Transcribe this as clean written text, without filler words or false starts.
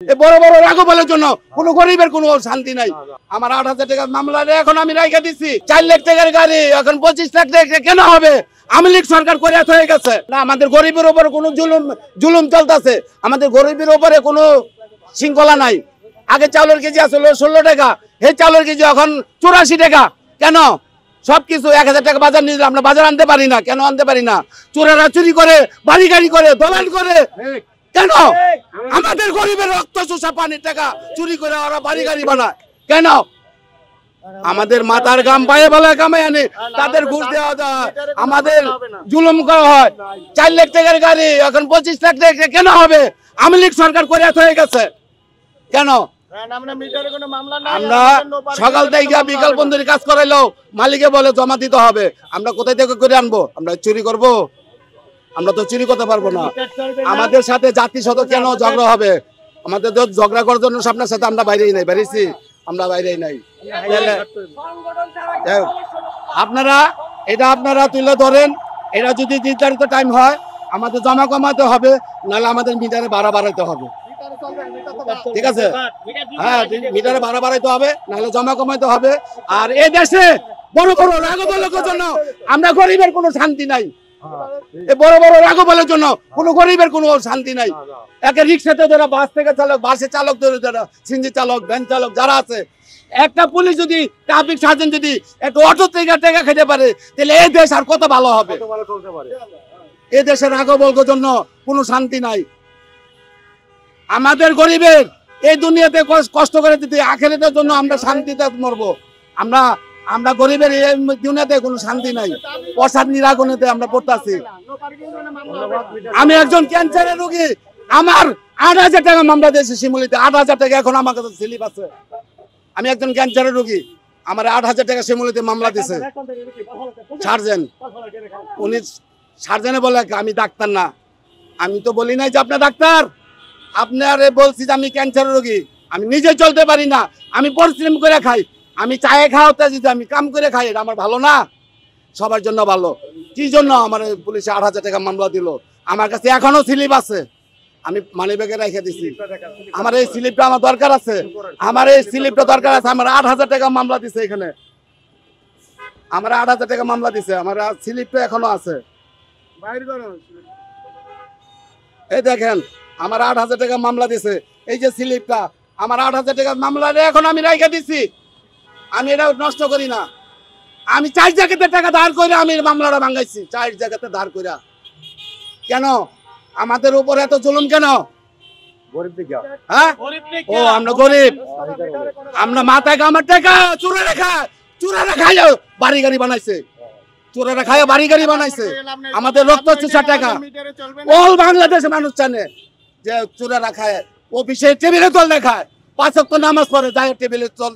বড় বড় রাঘবলের জন্য কোন গরিবের কোনো শান্তি নাই। আমার 8,000 টাকা মামলা এখন আমি রাইখা দিচ্ছি। 4 লাখ টাকার গাড়ি এখন 25 লাখ টাকা কেন হবে? আওয়ামী লীগ সরকার করে হয়ে গেছে না। আমাদের গরিবের উপর কোনো জুলুম চলতেছে। আমাদের গরিবের উপরে কোনো শৃঙ্খলা নাই। আগে চাউলের কেজি আসলে 16 টাকা, এই চাউলের কেজি এখন 84 টাকা। কেন? সবকিছু 1000 টাকা বাজার নিয়ে আমরা বাজার আনতে পারি না। কেন আনতে পারি না? চোরেরা চুরি করে, বাড়ি গাড়ি করে, দলাল করে। কেন? আমাদের গরিবের রক্ত চোষা পানির টাকা চুরি করে ওরা বাড়ি গাড়ি বানায়। কেন? আমাদের মাথার গাম পায়ে বেলা কামাই আনে, তাদের ঘুষ দেওয়া হয়, আমাদের জুলুম করা হয়। 4 লাখ টাকার গাড়ি এখন 25 লাখ টাকা কেন হবে? আওয়ামী লীগ সরকার করে হয়ে গেছে। কেন? আমরা সকাল থেকে বিকাল পর্যন্ত কাজ করাইলেও মালিকে বলে জমা দিতে হবে। আমরা কোথায় থেকে করে আনবো? আমরা চুরি করব? আমরা তো চুরি করতে পারবো না। আমাদের সাথে জাতি শত কেন ঝগড়া হবে? আমাদের তো ঝগড়া করার জন্য আপনার সাথে আমরা বাইরেই নাই, বেরিয়েছি আমরা বাইরেই নাই। আপনারা তুলে ধরেন। এটা যদি নির্ধারিত টাইম হয় আমাদের জমা কমাতে হবে, নাহলে আমাদের মিটারে ভাড়া বাড়াইতে হবে। ঠিক আছে? হ্যাঁ, মিটারে ভাড়া বাড়াইতে হবে, নাহলে জমা কমাইতে হবে। আর এই দেশে বড় বড় রাঘবলের জন্য আমরা গরিবের কোনো শান্তি নাই। বড় বড় রাঘবলের জন্য কোনো গরিবের কোনো শান্তি নাই। একে রিক্সাতে যারা, বাস থেকে চালক, বাসের চালক ধরে যারা, সিএনজি চালক, ভ্যান চালক যারা আছে, একটা পুলিশ যদি, ট্রাফিক সার্জন যদি একটা অটো থেকে টাকা খেতে পারে, তাহলে এই দেশ আর কত ভালো হবে। এই দেশের রাঘবলের জন্য কোনো শান্তি নাই। আমাদের গরিবের এই দুনিয়াতে কষ্ট করে দিতে, আখেরাতের জন্য আমরা শান্তিতে মরবো। আমরা গরিবের এই দুনিয়াতে কোনো শান্তি নাই। প্রসাদ নিরাগুণেতে আমরা পড়তেছি। আমি একজন ক্যান্সারের রোগী। আমার 8,000 টাকা মামলা দিয়েছে শিমুলিতে। 8,000 টাকা এখন আমার কাছে স্লিপ আছে। আমি একজন ক্যান্সারের রোগী। আমার 8,000 টাকা শিমুলিতে মামলা দিয়েছে সার্জেন। উনি সার্জেনে বলে আমি ডাক্তার না। আমি তো বলি নাই যে আপনার ডাক্তার। আপনারে বলছি যে আমি ক্যান্সারের রোগী। আমি নিজে চলতে পারি না, আমি পরিশ্রম করে খাই। আমি চায়ে খাওয়াতে যদি আমি কাম করে খাই, এটা আমার ভালো না? সবার জন্য ভালো। কি জন্য আমার পুলিশে 8,000 টাকা মামলা দিল? আমার কাছে এখনো স্লিপ আছে, আমি মানিব্যাগে রেখে দিছি। আমার এই স্লিপটা আমার দরকার আছে। আমার এই স্লিপটা দরকার আছে। আমার 8,000 টাকা মামলা দিছে এখানে। আমার 8,000 টাকা মামলা দিছে। আমার স্লিপটা এখনো আছে। এই দেখেন, আমার 8,000 টাকা মামলা দিছে। এই যে স্লিপটা, আমার 8,000 টাকা মামলা এখন আমি রেখে দিছি। আমি এটা নষ্ট করি না। আমি 4 জায়গাতে টাকা ধার করে আমি মামলাটা ভাঙাইছি। 4 জায়গাতে ধার করে। কেন? আমাদের উপরে এত জুলুম কেন? হ্যাঁ, ও আমরা গরিব। আমরা মাথায় আমার টাকা চোরেরা খায় বাড়ি গাড়ি বানাইছে। চোরেরা খায় বাড়ি গাড়ি বানাইছে। আমাদের রক্ত চুষা টাকা অল বাংলাদেশের মানুষ জানে যে চোরেরা খায়। অফিসে টেবিলে চল দেখায়, 5 ওয়াক্ত নামাজ পড়ে, যায় টেবিলে চল